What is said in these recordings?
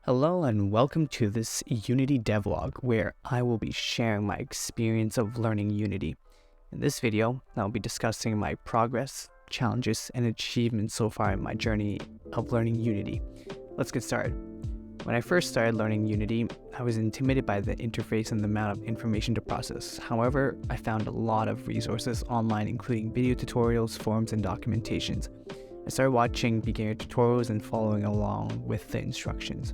Hello and welcome to this Unity devlog where I will be sharing my experience of learning Unity. In this video, I'll be discussing my progress, challenges, and achievements so far in my journey of learning Unity. Let's get started. When I first started learning Unity, I was intimidated by the interface and the amount of information to process. However, I found a lot of resources online, including video tutorials, forums, and documentations. I started watching beginner tutorials and following along with the instructions.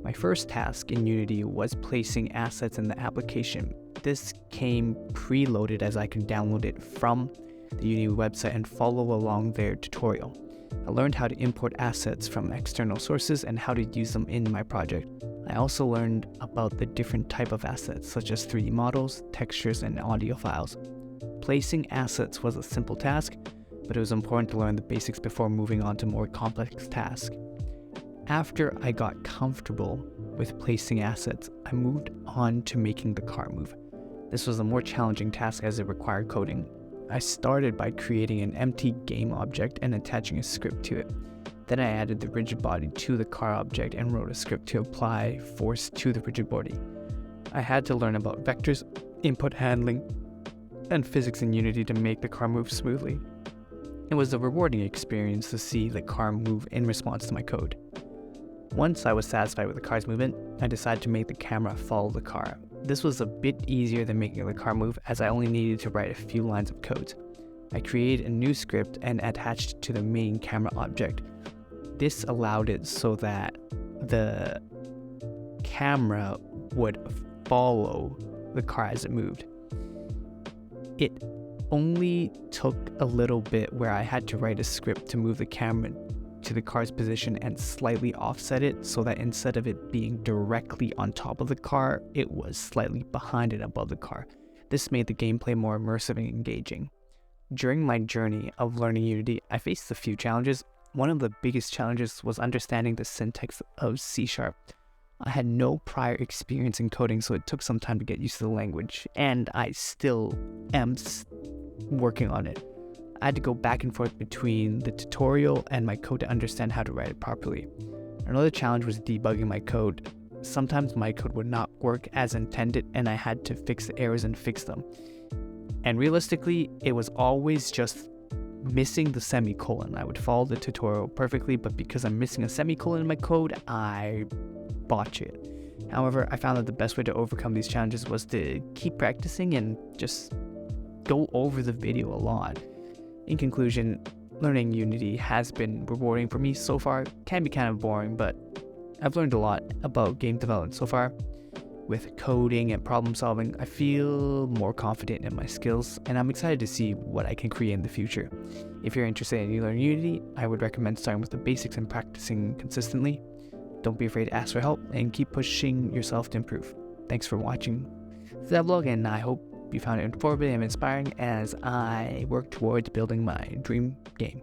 My first task in Unity was placing assets in the application. This came preloaded as I could download it from the Unity website and follow along their tutorial. I learned how to import assets from external sources and how to use them in my project. I also learned about the different type of assets such as 3D models, textures, and audio files. Placing assets was a simple task, but it was important to learn the basics before moving on to more complex tasks. After I got comfortable with placing assets, I moved on to making the car move. This was a more challenging task as it required coding. I started by creating an empty game object and attaching a script to it. Then I added the rigid body to the car object and wrote a script to apply force to the rigid body. I had to learn about vectors, input handling, and physics in Unity to make the car move smoothly. It was a rewarding experience to see the car move in response to my code. Once I was satisfied with the car's movement, I decided to make the camera follow the car. This was a bit easier than making the car move as I only needed to write a few lines of code. I created a new script and attached it to the main camera object. This allowed it so that the camera would follow the car as it moved. It only took a little bit where I had to write a script to move the camera to the car's position and slightly offset it so that instead of it being directly on top of the car, it was slightly behind and above the car. This made the gameplay more immersive and engaging. During my journey of learning Unity, I faced a few challenges. One of the biggest challenges was understanding the syntax of C#. I had no prior experience in coding, so it took some time to get used to the language, and I still am working on it. I had to go back and forth between the tutorial and my code to understand how to write it properly. Another challenge was debugging my code. Sometimes my code would not work as intended and I had to fix the errors and fix them. And realistically, it was always just missing the semicolon. I would follow the tutorial perfectly, but because I'm missing a semicolon in my code, I botch it. However, I found that the best way to overcome these challenges was to keep practicing and just go over the video a lot. In conclusion, learning Unity has been rewarding for me so far. It can be kind of boring, but I've learned a lot about game development so far. With coding and problem solving, I feel more confident in my skills, and I'm excited to see what I can create in the future. If you're interested in learning Unity, I would recommend starting with the basics and practicing consistently. Don't be afraid to ask for help, and keep pushing yourself to improve. Thanks for watching Devlog, and I hope you found it informative and inspiring as I work towards building my dream game.